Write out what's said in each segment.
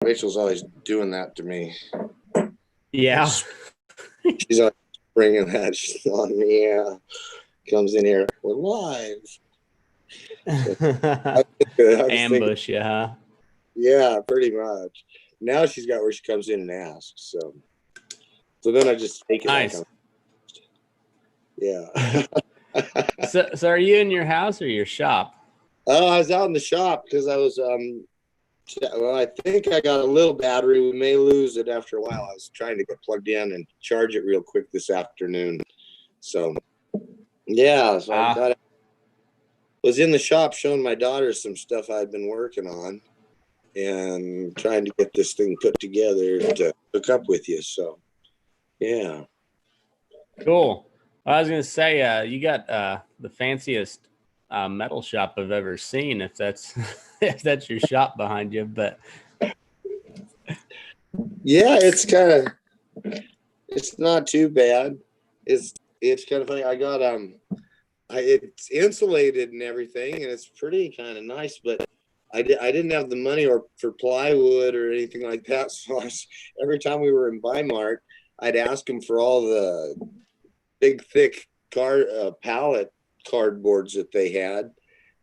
Rachel's always doing that to me. Yeah. She's always bringing that shit on me. Yeah. Comes in here. We're live. So, Ambush, yeah. Yeah, pretty much. Now she's got where she comes in and asks. So then I just take it. Nice. Yeah. So are you in your house or your shop? Oh, I was out in the shop because I was well, I think I got a little battery. We may lose it after a while. I was trying to get plugged in and charge it real quick this afternoon. So yeah, so I was in the shop showing my daughter some stuff I'd been working on and trying to get this thing put together to hook up with you. So yeah. Cool. I was gonna say, you got the fanciest metal shop I've ever seen. If that's if that's your shop behind you, but yeah, it's not too bad. It's kind of funny. I got it's insulated and everything, and it's pretty kind of nice, but I didn't have the money for plywood or anything like that. So every time we were in Weimar, I'd ask them for all the big, thick pallet cardboards that they had,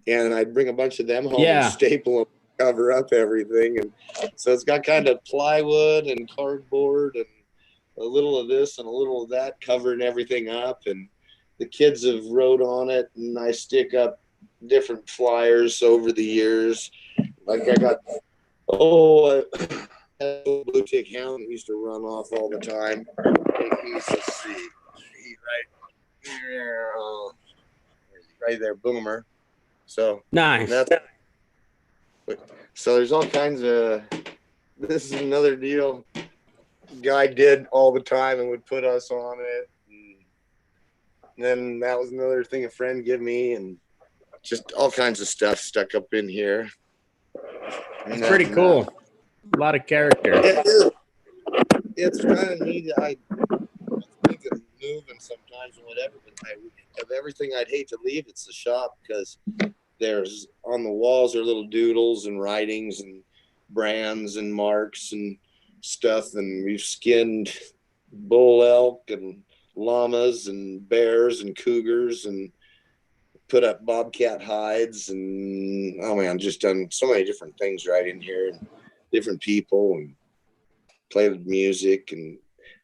and I'd bring a bunch of them home and staple them, cover up everything. And so it's got kind of plywood and cardboard and a little of this and a little of that covering everything up. And the kids have wrote on it, and I stick up different flyers over the years. Like I got a blue tick hound that used to run off all the time. Let's see, right there, Boomer. So nice. So there's all kinds of. This is another deal. Guy did all the time and would put us on it. And then that was another thing a friend gave me, and just all kinds of stuff stuck up in here. It's pretty cool. A lot of character. It's kind of neat. I think of moving sometimes and whatever, but of everything I'd hate to leave, it's the shop, because there's on the walls are little doodles and writings and brands and marks and stuff, and we've skinned bull elk and llamas and bears and cougars and put up bobcat hides, and oh man, just done so many different things right in here, and different people, and played music. And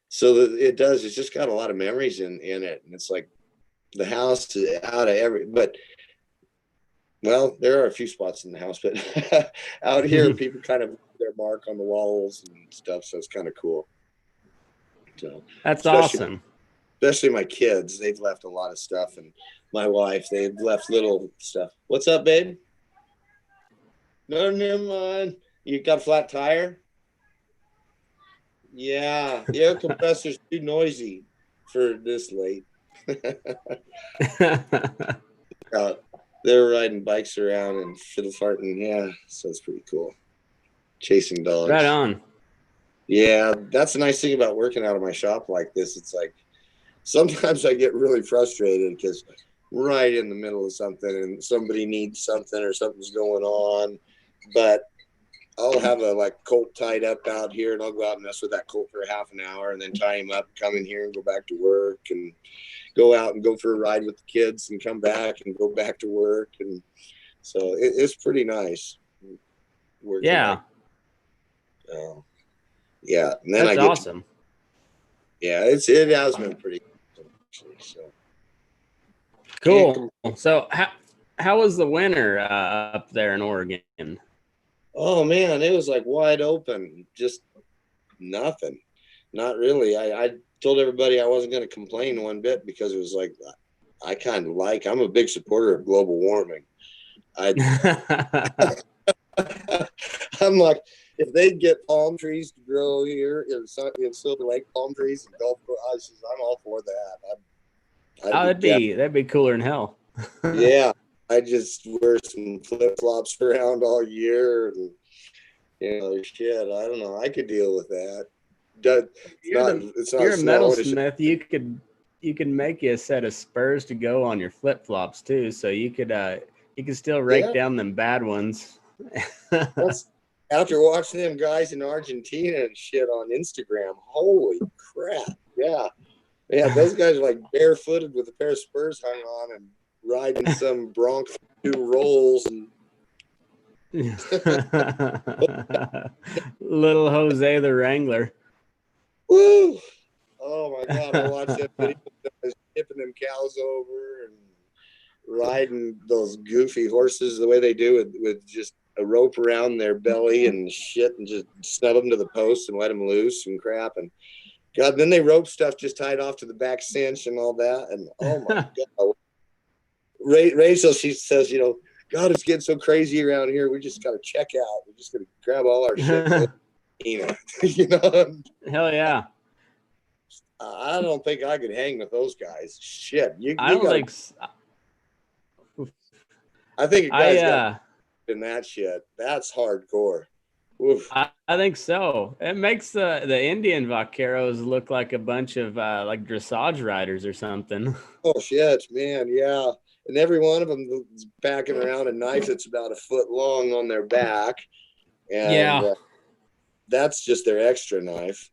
so it's just got a lot of memories in it. And it's like the house out of but well, there are a few spots in the house, but out here people kind of their mark on the walls and stuff, so it's kind of cool. So that's awesome. Especially my kids, they've left a lot of stuff, and my wife, they've left little stuff. What's up, babe? No, never mind. You got a flat tire? Yeah, the air compressor's too noisy for this late. They're riding bikes around and fiddle farting. Yeah, so it's pretty cool. Chasing dogs. Right on. Yeah, that's the nice thing about working out of my shop like this. It's like sometimes I get really frustrated because we're right in the middle of something and somebody needs something or something's going on, but I'll have a colt tied up out here, and I'll go out and mess with that colt for half an hour and then tie him up, come in here and go back to work, and go out and go for a ride with the kids and come back and go back to work. And so it's pretty nice. Yeah. Yeah. And then that's awesome. Yeah, it has been pretty cool, actually. So cool. So how was the winter up there in Oregon? Oh man, it was like wide open, just nothing. Not really. I told everybody I wasn't going to complain one bit, because it was like I'm a big supporter of global warming. I'm like, if they'd get palm trees to grow here in Silver Lake, palm trees and golf courses, I'm all for that. That'd be cooler than hell. Yeah, I just wear some flip flops around all year, and shit. I don't know. I could deal with that. You're a metalsmith. You could make you a set of spurs to go on your flip flops too, so you could still rake down them bad ones. after watching them guys in Argentina and shit on Instagram, holy crap. Yeah. Yeah, those guys are like barefooted with a pair of spurs hung on and riding some Bronx 2 rolls and Little Jose the Wrangler. woo. Oh my God, I watched that video of guys tipping them cows over and riding those goofy horses the way they do with just a rope around their belly and shit and just snub them to the post and let them loose and crap. And God, then they rope stuff just tied off to the back cinch and all that. And oh my God. Rachel, she says, God, it's getting so crazy around here. We just got to check out. We're just going to grab all our shit. Hell yeah. I don't think I could hang with those guys. Shit. I don't think I think a guy's got in that shit. That's hardcore. Oof. I think so. It makes the Indian vaqueros look like a bunch of like dressage riders or something. Oh shit, man, yeah. And every one of them is backing around a knife that's about a foot long on their back, and that's just their extra knife.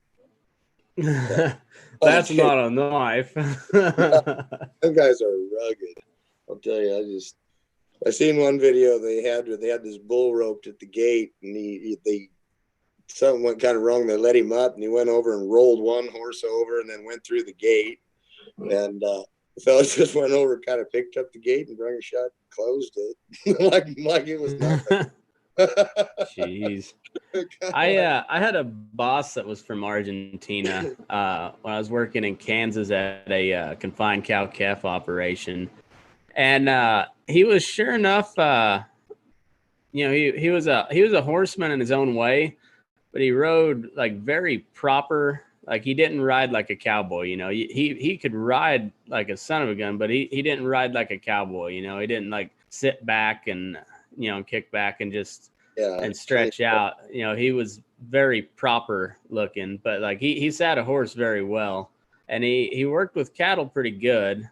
That's not a knife. Them guys are rugged. I'll tell you. I seen one video they had this bull roped at the gate, and something went kind of wrong. They let him up, and he went over and rolled one horse over, and then went through the gate. And the fella just went over, kind of picked up the gate, and brought it shut, and closed it, like it was nothing. Jeez. I had a boss that was from Argentina when I was working in Kansas at a confined cow-calf operation. And he was sure enough, he was a horseman in his own way, but he rode like very proper. Like he didn't ride like a cowboy, he could ride like a son of a gun, but he didn't ride like a cowboy, he didn't like sit back and, kick back and just and stretch out. He was very proper looking, but like he sat a horse very well, and he worked with cattle pretty good.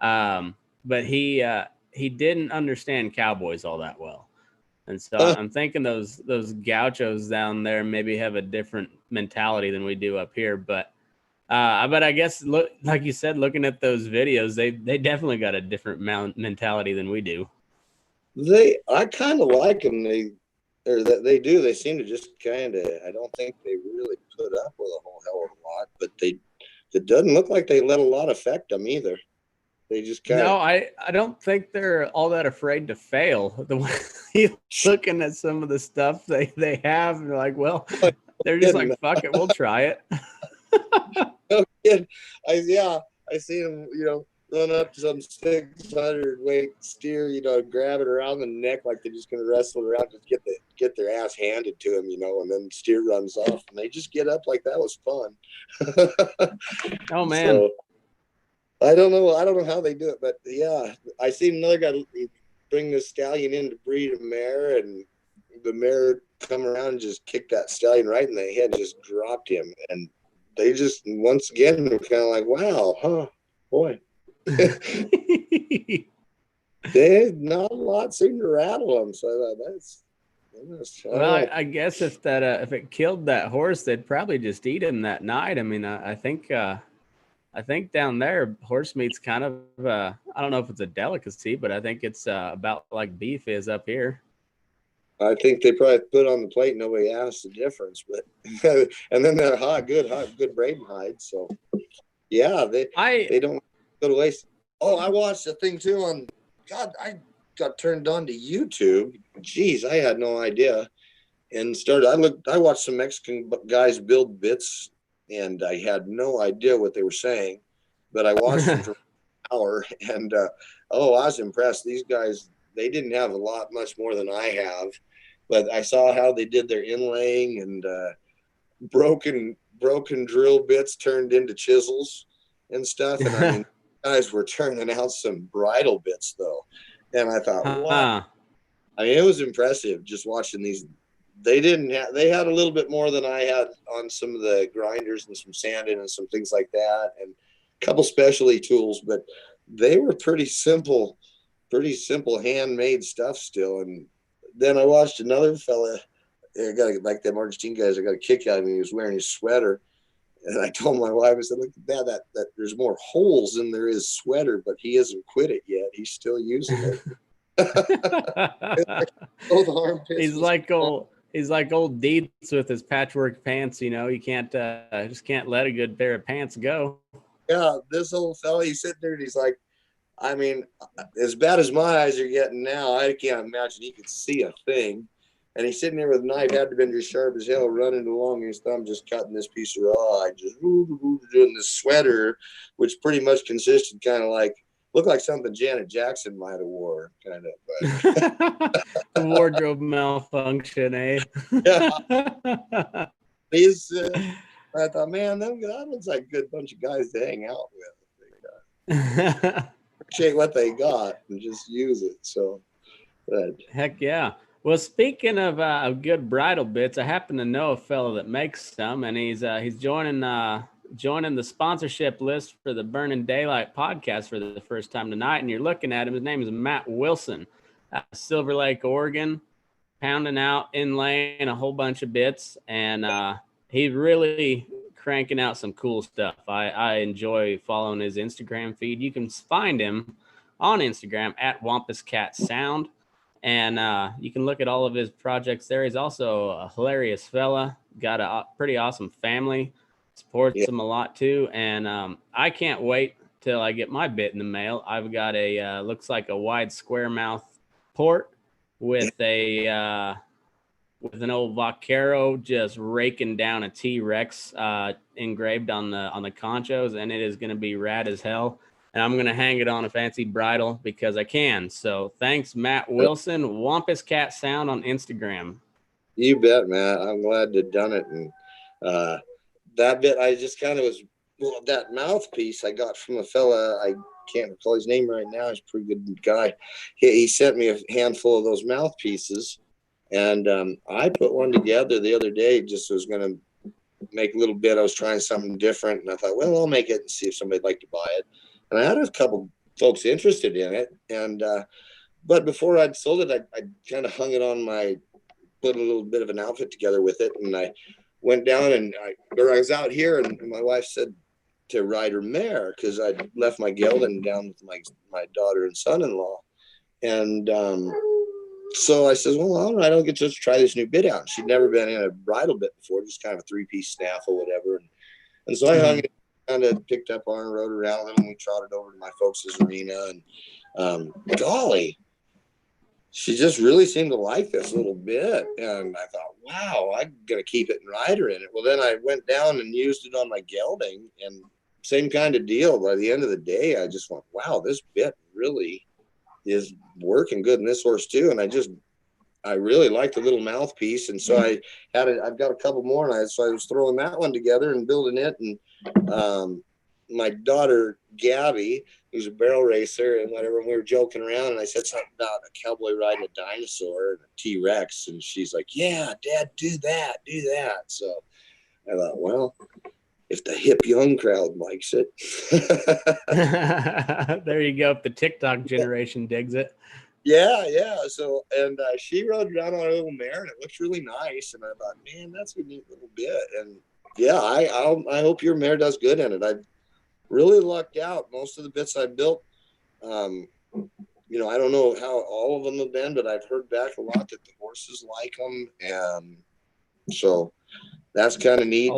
But he didn't understand cowboys all that well. And so I'm thinking those gauchos down there maybe have a different mentality than we do up here. But I guess, like you said, looking at those videos, they definitely got a different mentality than we do. I kind of like them. They do. They seem to just kind of, I don't think they really put up with a whole hell of a lot, but it doesn't look like they let a lot affect them either. They just kind of. No, I don't think they're all that afraid to fail. The way you're looking at some of the stuff they have, and they're like, well, they're just like, fuck it, we'll try it. No kid. I see them, run up to some 600 weight steer, grab it around the neck like they're just gonna wrestle it around, just get their ass handed to them, and then the steer runs off, and they just get up like that was fun. Oh man. So, I don't know how they do it, but yeah, I seen another guy bring the stallion in to breed a mare, and the mare come around and just kicked that stallion right in the head, and just dropped him, and they just once again were kind of like, wow, huh, boy. They not a lot seemed to rattle them, so I thought well, I guess if it killed that horse, they'd probably just eat him that night. I mean, I think down there horse meat's kind of I don't know if it's a delicacy, but I think it's about like beef is up here. I think they probably put on the plate. Nobody asked the difference, but and then they're good braiding hide. So yeah, they don't go to waste. Oh, I watched a thing too on. God, I got turned on to YouTube. Jeez, I had no idea. And I watched some Mexican guys build bits, and I had no idea what they were saying, but I watched them for an hour, and I was impressed. These guys, they didn't have much more than I have, but I saw how they did their inlaying and broken drill bits turned into chisels and stuff. And I mean, guys were turning out some bridle bits though, and I thought, wow. I mean, it was impressive just watching these. They had a little bit more than I had on some of the grinders and some sanding and some things like that, and a couple specialty tools, but they were pretty simple handmade stuff still. And then I watched another fella. I got like them Argentine guys. I got a kick out of him. He was wearing his sweater, and I told my wife, I said, "Look at that there's more holes than there is sweater, but he hasn't quit it yet. He's still using it." Both armpits. He's like old Dietz with his patchwork pants. You know, you can't just can't let a good pair of pants go. Yeah, this old fella, he's sitting there and he's like, I mean, as bad as my eyes are getting now, I can't imagine he could see a thing. And he's sitting there with a knife, had to been just sharp as hell, running along his thumb, just cutting this piece of rawhide, just doing this sweater, which pretty much consisted kind of like, looked like something Janet Jackson might have wore, kind of. But wardrobe malfunction, eh? Yeah. He's, I thought, man, that looks like a good bunch of guys to hang out with. Appreciate what they got and just use it. So, but heck yeah. Well, speaking of good bridal bits, I happen to know a fellow that makes some, and he's joining the sponsorship list for the Burning Daylight podcast for the first time tonight. And you're looking at him. His name is Matt Wilson, Silver Lake, Oregon, pounding out in lane a whole bunch of bits, and he's really cranking out some cool stuff. I enjoy following his Instagram feed. You can find him on Instagram at Wampus Cat Sound. And you can look at all of his projects there. He's also a hilarious fella, got a pretty awesome family, supports him a lot too. And I can't wait till I get my bit in the mail. I've got a, looks like a wide square mouth port with with an old Vaquero just raking down a T-Rex engraved on the conchos, and it is going to be rad as hell. And I'm going to hang it on a fancy bridle because I can. So thanks, Matt Wilson, Wampus Cat Sound on Instagram. You bet, Matt. I'm glad to have done it. And that bit, I just kind of was, well, that mouthpiece I got from a fella, I can't recall his name right now. He's a pretty good guy. He sent me a handful of those mouthpieces. And I put one together the other day, just was going to make a little bit. I was trying something different. And I thought, well, I'll make it and see if somebody'd like to buy it. And I had a couple folks interested in it. And, but before I'd sold it, I kind of hung it on put a little bit of an outfit together with it. And I went down and I was out here and my wife said to ride her mare because I'd left my gelding down with my daughter and son-in-law. And so I says, well, all right, I'll get just try this new bit out. And she'd never been in a bridle bit before, just kind of a 3-piece snaffle, whatever. And so I hung it, kind of picked up on and rode around a little, and we trotted over to my folks' arena. And golly, she just really seemed to like this little bit. And I thought, wow, I'm going to keep it and ride her in it. Well, then I went down and used it on my gelding, and same kind of deal. By the end of the day, I just went, wow, this bit really is working good in this horse too. And I really liked the little mouthpiece. And so I've got a couple more, and so I was throwing that one together and building it. And my daughter, Gabby, who's a barrel racer and whatever, and we were joking around, and I said something about a cowboy riding a dinosaur and a T-Rex. And she's like, yeah, Dad, do that. So I thought, well, if the hip young crowd likes it. There you go. If the TikTok generation digs it. Yeah. So, and she rode around on a little mare, and it looks really nice. And I thought, man, that's a neat little bit. And yeah, I hope your mare does good in it. I've really lucked out. Most of the bits I built, I don't know how all of them have been, but I've heard back a lot that the horses like them. And so that's kind of neat.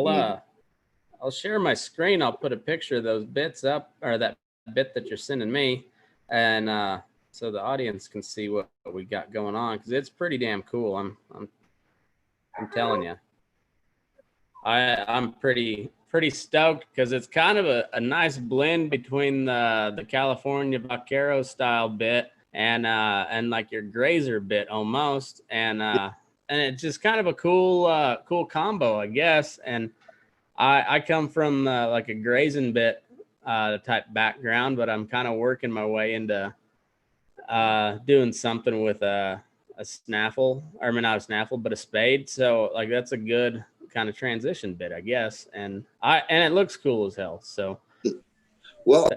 I'll share my screen. I'll put a picture of those bits up, or that bit that you're sending me, and so the audience can see what we got going on, because it's pretty damn cool. I'm telling you, I'm pretty stoked, because it's kind of a nice blend between the California Vaquero style bit and like your grazer bit almost, and it's just kind of a cool combo, I guess. And I come from like a grazing bit type background, but I'm kind of working my way into doing something with a snaffle, or I mean, not a snaffle, but a spade. So like that's a good kind of transition bit, I guess. And it looks cool as hell. So well,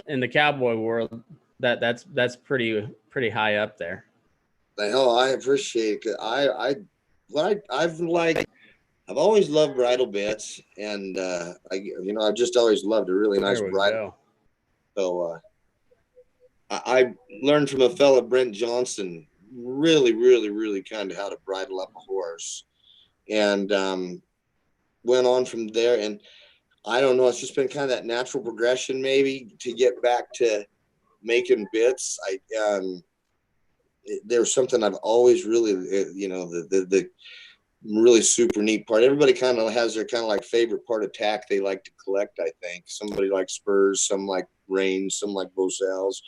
in the cowboy world, that's pretty high up there. The hell, I appreciate it. I've always loved bridle bits, and I've just always loved a really nice There we bridle. go. So I learned from a fella, Brent Johnson, really, really, really kind of how to bridle up a horse, and went on from there. And I don't know, it's just been kind of that natural progression, maybe, to get back to making bits. There's something I've always really, the really super neat part. Everybody kind of has their kind of like favorite part of tack they like to collect. I think somebody likes spurs, some like reins, some like Bosales,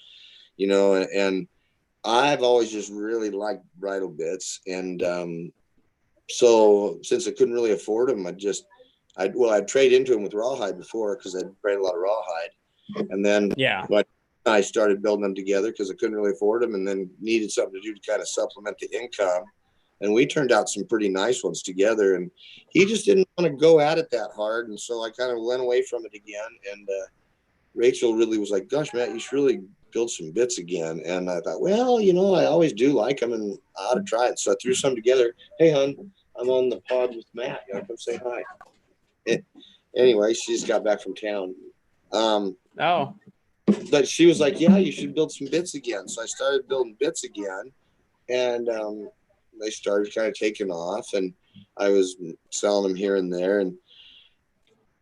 and I've always just really liked bridle bits. And so since I couldn't really afford them, I'd trade into them with rawhide before, because I'd bred a lot of rawhide, and then Yeah. I started building them together because I couldn't really afford them, and then needed something to do to kind of supplement the income. And we turned out some pretty nice ones together. And he just didn't want to go at it that hard, and so I kind of went away from it again. And Rachel really was like, "Gosh, Matt, you should really build some bits again." And I thought, well, I always do like them, and I ought to try it. So I threw some together. Hey, hon, I'm on the pod with Matt. You want to come say hi? Anyway, she just got back from town. Oh, But she was like, "Yeah, you should build some bits again." So I started building bits again, and they started kind of taking off, and I was selling them here and there. And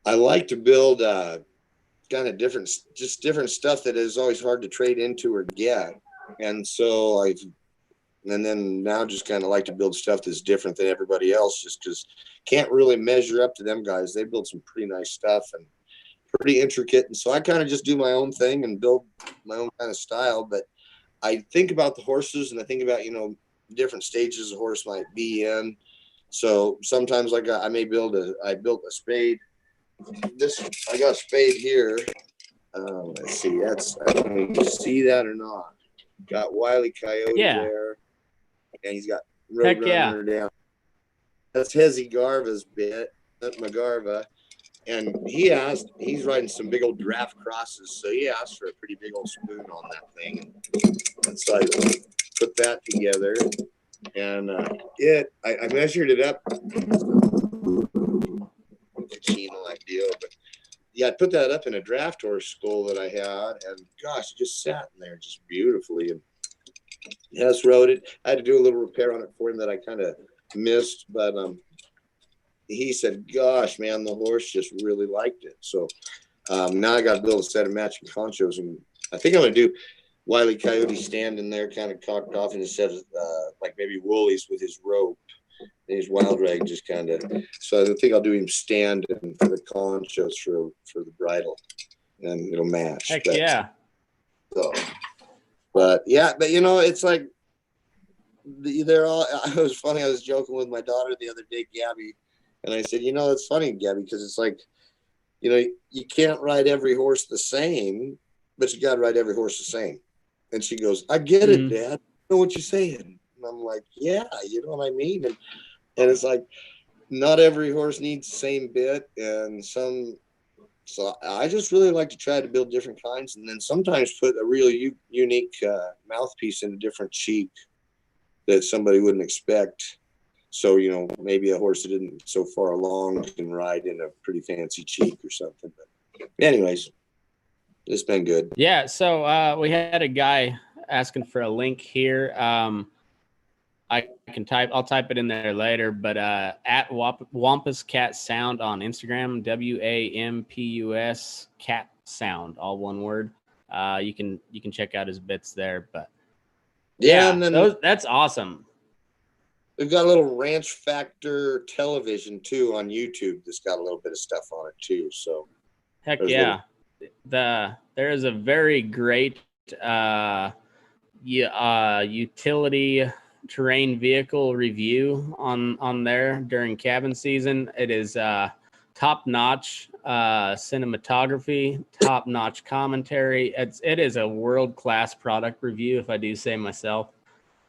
I like to build kind of different stuff that is always hard to trade into or get. And so and then now just kind of like to build stuff that's different than everybody else, just because can't really measure up to them guys. They build some pretty nice stuff and pretty intricate. And so I kind of just do my own thing and build my own kind of style. But I think about the horses, and I think about, different stages a horse might be in. So sometimes I built a spade. I got a spade here. Let's see. I don't know if you see that or not. Got Wile E. Coyote there, and he's got Roadrunner down. That's Hezzy Garva's bit. That's Magarva. And he's riding some big old draft crosses, so he asked for a pretty big old spoon on that thing. And so I put that together, and I measured it up. Idea, but yeah, I put that up in a draft horse skull that I had, and gosh, it just sat in there just beautifully. And Hess rode it. I had to do a little repair on it for him that I kind of missed, but he said, "Gosh, man, the horse just really liked it." So now I got to build a set of matching conchos, and I think I'm going to do Wile E. Coyote standing there kind of cocked off in a set of like maybe Woolies with his rope. And his wild rag just kind of. So I think I'll do him stand and for the conchos for the bridle, and it'll match. Heck yeah. So, but it's like they're all. It was funny. I was joking with my daughter the other day, Gabby, and I said, it's funny, Gabby, because it's like, you can't ride every horse the same, but you got to ride every horse the same. And she goes, "I get it, Dad. I know what you're saying." And I'm like, "Yeah, you know what I mean." And it's like, not every horse needs the same bit, and so I just really like to try to build different kinds, and then sometimes put a really unique mouthpiece in a different cheek that somebody wouldn't expect. So, maybe a horse that isn't so far along can ride in a pretty fancy cheek or something. But anyways, it's been good. Yeah. So we had a guy asking for a link here. I'll type it in there later, but at Wampus Cat Sound on Instagram, WAMPUS Cat Sound, all one word. You can check out his bits there, but and then that's awesome. We've got a little Ranch Factor television too on YouTube that's got a little bit of stuff on it too. So heck yeah. There is a very great utility terrain vehicle review on there during cabin season. It is top-notch cinematography, top-notch commentary. It is a world-class product review, if I do say myself.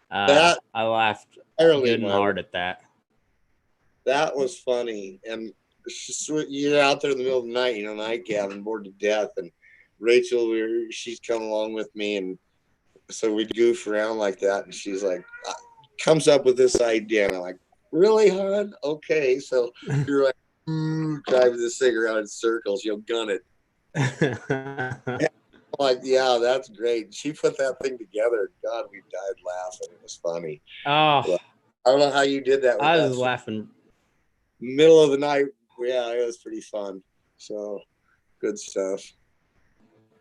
I laughed good and hard at that. That was funny. And you're out there in the middle of the night, night cabin, bored to death, and Rachel, she's come along with me, and so we goof around like that, and she's like, comes up with this idea, and I'm like, really, hon? Okay. So you're like, driving this thing around in circles. You'll gun it. Like, yeah, that's great. She put that thing together. God, we died laughing. It was funny. Oh, But I don't know how you did that with I that was laughing. middle of the night. Yeah, it was pretty fun. So good stuff.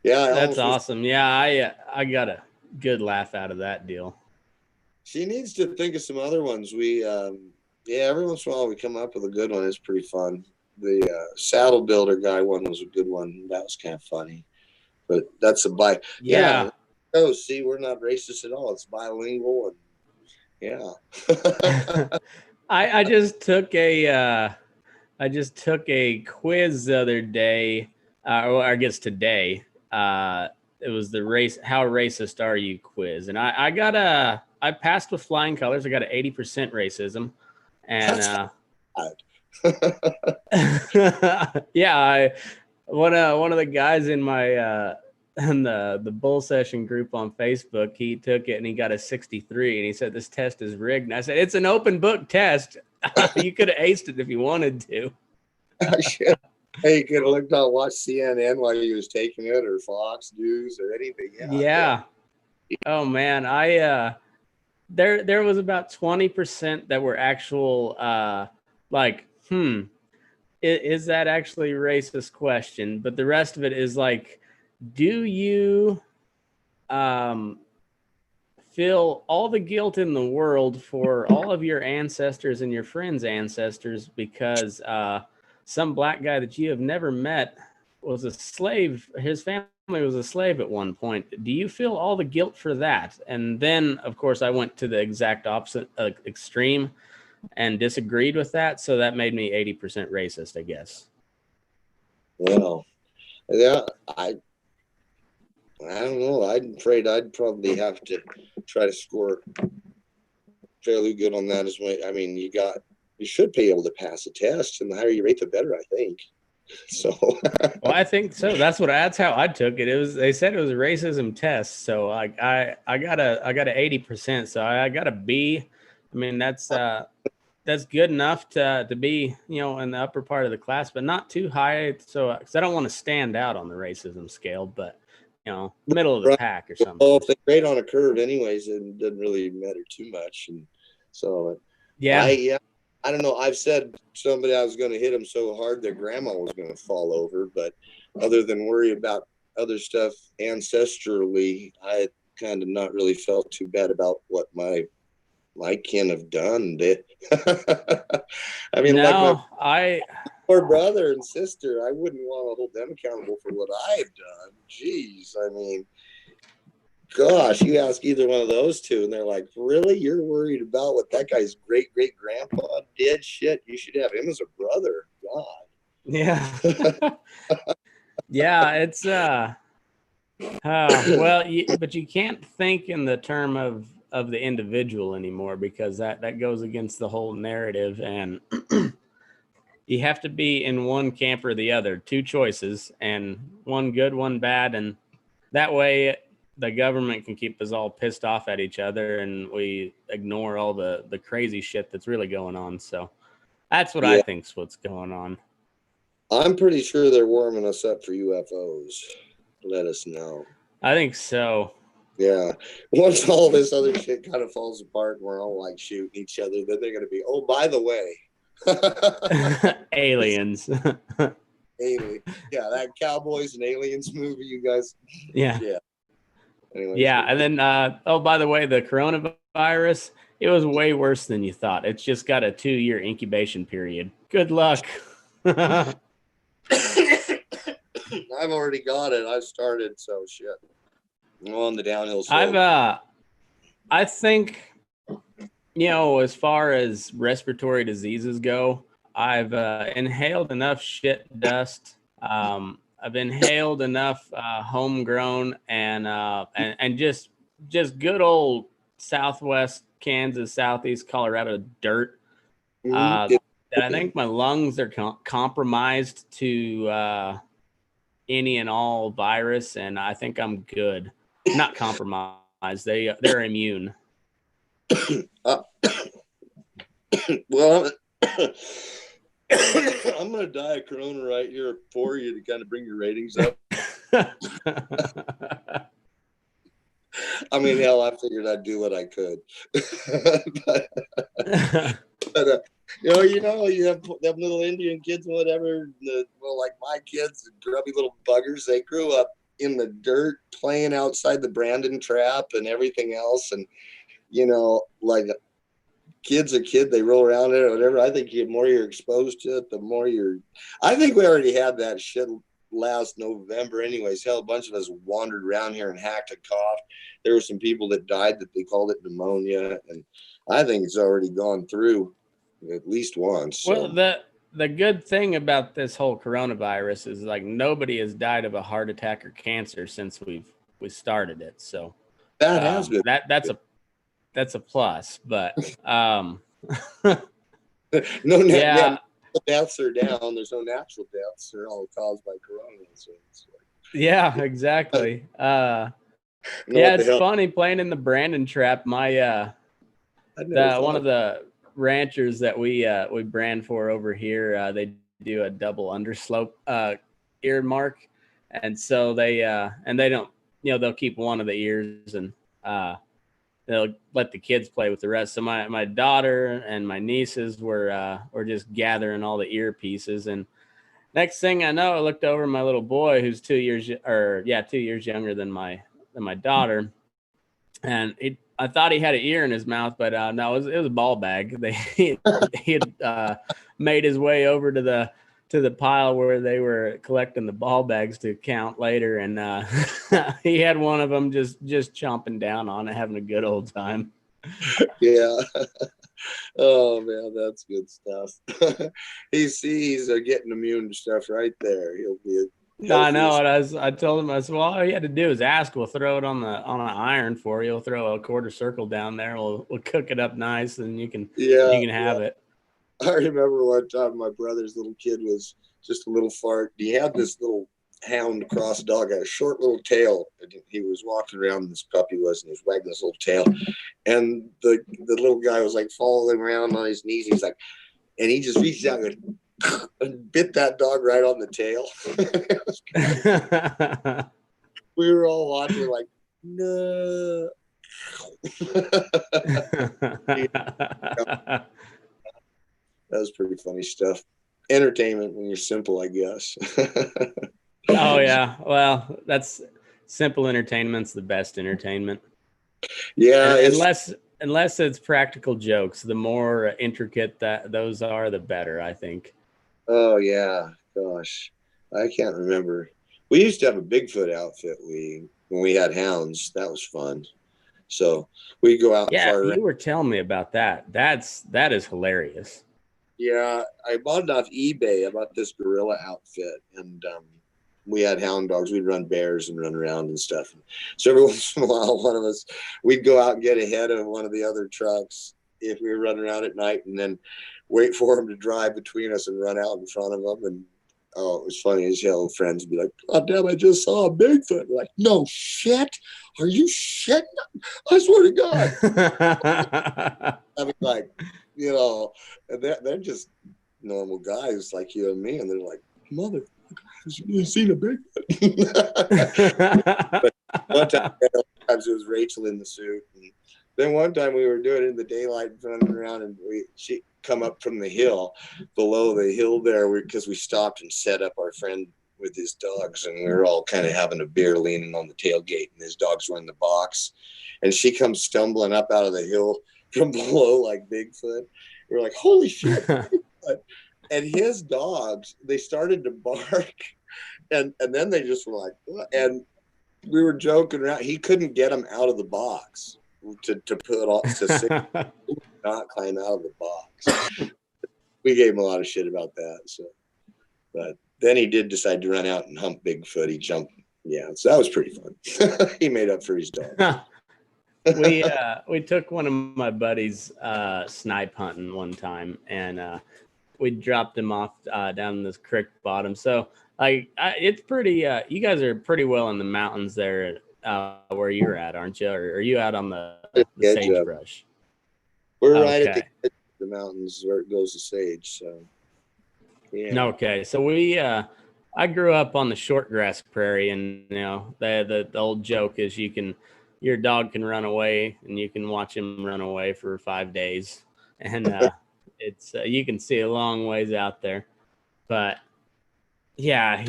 Yeah, I That's almost wish awesome. Yeah, I got a good laugh out of that deal. she needs to think of some other ones. Yeah, every once in a while we come up with a good one. It's pretty fun. The saddle builder guy one was a good one. That was kind of funny. But that's a bi. Yeah. Yeah. Oh, see, we're not racist at all. It's bilingual and yeah. I just took a quiz the other day, or I guess today. It was the race how racist are you quiz, and I passed with flying colors. I got an 80% racism, and That's yeah, one of the guys in my in the bull session group on Facebook, he took it and he got a 63, and he said this test is rigged. And I said it's an open book test. You could have aced it if you wanted to. Hey, you could have looked on watch CNN while he was taking it, or Fox News, or anything. Yeah. Oh man, there was about 20% that were actual like, is that actually a racist question? But the rest of it is like, do you feel all the guilt in the world for all of your ancestors and your friends' ancestors because some black guy that you have never met was a slave? His family was a slave at one point. Do you feel all the guilt for that? And then, of course, I went to the exact opposite extreme and disagreed with that. So that made me 80% racist, I guess. Well, yeah, I don't know. I'm afraid I'd probably have to try to score fairly good on that as well. I mean, you should be able to pass a test, and the higher you rate, the better, I think. So, Well, I think so. That's how I took it. They said it was a racism test, so I got a 80%. So I got a B. I mean, that's good enough to be, in the upper part of the class, but not too high. So because I don't want to stand out on the racism scale, but middle of the right. pack or Well, something. if they grade on a curve, anyways, it doesn't really matter too much. And so, Yeah. yeah, I don't know. I've said somebody I was going to hit him so hard their grandma was going to fall over, but other than worry about other stuff ancestrally, I kind of not really felt too bad about what my kin have done. I mean, like my No, I poor brother and sister, I wouldn't want to hold them accountable for what I've done. Jeez, I mean, gosh, you ask either one of those two, and they're like, "Really? You're worried about what that guy's great great grandpa did? Shit, you should have him as a brother." yeah. God. Yeah, it's well, but you can't think in the term of the individual anymore because that goes against the whole narrative, and you have to be in one camp or the other, two choices, and one good, one bad, and that way the government can keep us all pissed off at each other, and we ignore all the crazy shit that's really going on. So that's what I Yeah, think's what's going on. I'm pretty sure they're warming us up for UFOs. Let us know. I think so. Yeah. Once all this other shit kind of falls apart and we're all like shooting each other, then they're going to be, oh, by the way. Aliens. Alien. Yeah, that Cowboys and Aliens movie, you guys. Yeah. Yeah. Anyways. Yeah. And then, by the way, the coronavirus, it was way worse than you thought. It's just got a 2-year incubation period. Good luck. I've already got it. I've started, so shit. I'm on the downhill slope. I think, as far as respiratory diseases go, I've inhaled enough shit dust. I've inhaled enough homegrown and just good old Southwest Kansas, Southeast Colorado dirt. Uh, that I think my lungs are compromised to any and all virus, and I think I'm good. Not compromised. They're immune. Well, I'm going to die of corona right here for you to kind of bring your ratings up. I mean, hell, I figured I'd do what I could. but you have them little Indian kids and whatever. Well, like my kids, grubby little buggers, they grew up in the dirt playing outside the Brandon trap and everything else. And, like kid's a kid, they roll around it or whatever. I think the more you're exposed to it, the more I think we already had that shit last November anyways. Hell, a bunch of us wandered around here and hacked and coughed. There were some people that died that they called it pneumonia, and I think it's already gone through at least once. Well, the good thing about this whole coronavirus is like nobody has died of a heart attack or cancer since we started it. So that has been that's a plus. But no deaths are down. There's no natural deaths. They're all caused by corona. So it's like, yeah, exactly. It's funny playing in the Brandon trap. My one of the ranchers that we brand for over here, they do a double underslope ear mark, and so they don't, they'll keep one of the ears and they'll let the kids play with the rest. So my daughter and my nieces were just gathering all the earpieces, and next thing I know, I looked over my little boy who's 2 years younger than my daughter, and I thought he had an ear in his mouth, but no, it was a ball bag. He had made his way over to the pile where they were collecting the ball bags to count later, and he had one of them just chomping down on it, having a good old time. Yeah. Oh man, that's good stuff. He's getting immune to stuff right there. He'll be I know. And I told him, I said, well, all you had to do is ask. We'll throw it on an iron for you. We'll throw a quarter circle down there. We'll cook it up nice, and you can have it. I remember one time my brother's little kid was just a little fart. He had this little hound cross dog, had a short little tail. And he was walking around, this puppy was, and he was wagging his little tail. And the little guy was like following around on his knees. He's like, and he just reached out and bit that dog right on the tail. We were all watching like, no. That was pretty funny stuff. Entertainment when you're simple, I guess. Oh yeah, well, that's simple entertainment's the best entertainment. Yeah, unless it's practical jokes, the more intricate that those are, the better, I think. Oh yeah, gosh, I can't remember. We used to have a Bigfoot outfit. When we had hounds, that was fun. So we go out. Yeah, you were telling me about that. That is hilarious. Yeah, I bought it off eBay. I bought this gorilla outfit, and we had hound dogs. We'd run bears and run around and stuff. So every once in a while, one of us, we'd go out and get ahead of one of the other trucks if we were running around at night, and then wait for them to drive between us and run out in front of them. And it was funny as hell. Friends would be like, "Oh damn, I just saw a Bigfoot." We're like, "No shit, are you shitting? I swear to God." I mean, like, and they're just normal guys like you and me, and they're like, "Mother, has you seen a Bigfoot?" But one time it was Rachel in the suit, and then one time we were doing it in the daylight, running around, and she come up from the hill, below the hill there, because we stopped and set up our friend with his dogs, and we were all kind of having a beer, leaning on the tailgate, and his dogs were in the box, and she comes stumbling up out of the hill from below like Bigfoot. We're like, holy shit. And his dogs, they started to bark, and then they just were like, what? And we were joking around. He couldn't get them out of the box to put on to not climb out of the box. We gave him a lot of shit about that. So, but then he did decide to run out and hump Bigfoot. He jumped. Yeah, so that was pretty fun. He made up for his dog. We took one of my buddies snipe hunting one time, and we dropped him off down this creek bottom. So it's pretty. You guys are pretty well in the mountains there where you're at, aren't you? Or are you out on the sagebrush? We're right at the mountains where it goes to sage. So yeah. Okay, so I grew up on the short grass prairie, and the old joke is your dog can run away, and you can watch him run away for 5 days, and it's you can see a long ways out there. But yeah,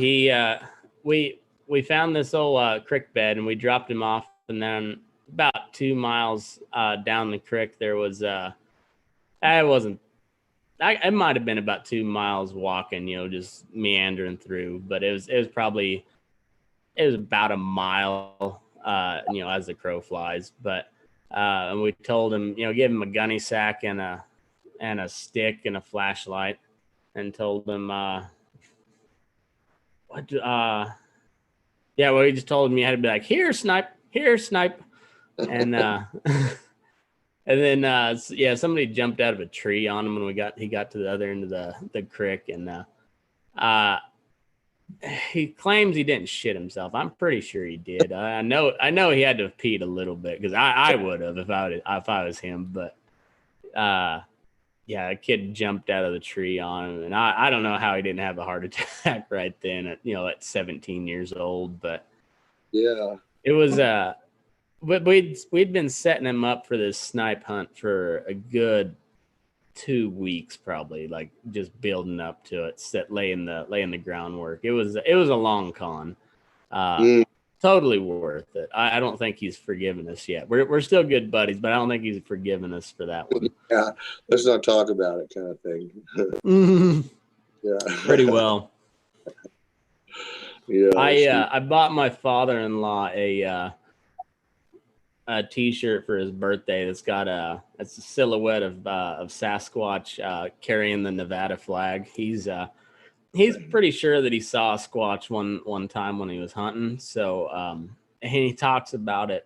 we found this old creek bed, and we dropped him off, and then about 2 miles down the creek there was it wasn't it might have been about 2 miles walking, just meandering through, but it was about a mile, as the crow flies. But and we told him, give him a gunny sack and a stick and a flashlight, and told him what yeah, well, he just told him you had to be like, here, snipe, and and then yeah, somebody jumped out of a tree on him when he got to the other end of the creek, and uh he claims he didn't shit himself. I'm pretty sure he did. I know he had to have peed a little bit, because I would have if I was him. But yeah, a kid jumped out of the tree on him, and I don't know how he didn't have a heart attack right then at 17 years old. But Yeah. it was but we'd been setting him up for this snipe hunt for a good 2 weeks, probably, like just building up to it, laying the groundwork. It was a long con. Mm, Totally worth it. I don't think he's forgiven us yet. We're still good buddies, but I don't think he's forgiven us for that one. yeah. Let's not talk about it, kind of thing. Yeah. Pretty well. Yeah. I bought my father-in-law a T-shirt for his birthday that's got it's a silhouette of Sasquatch carrying the Nevada flag. He's pretty sure that he saw a Squatch one time when he was hunting. So and he talks about it.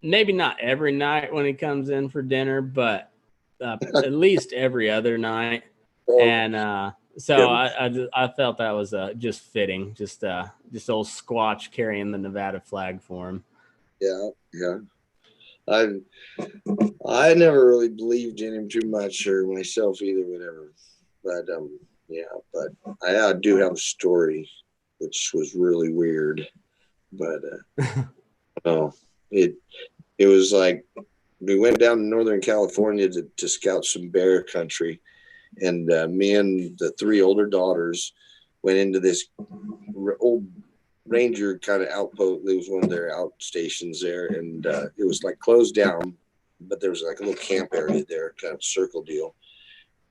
Maybe not every night when he comes in for dinner, but at least every other night. Oh, And so I felt that was just fitting, just old Squatch carrying the Nevada flag for him. yeah. Yeah. I never really believed in him too much, or myself either, whatever. But yeah, but I do have a story, which was really weird. But oh, it was like we went down to Northern California to scout some bear country, and me and the three older daughters went into this old ranger kind of outpost. It was one of their outstations there, and it was like closed down, but there was like a little camp area there, kind of circle deal.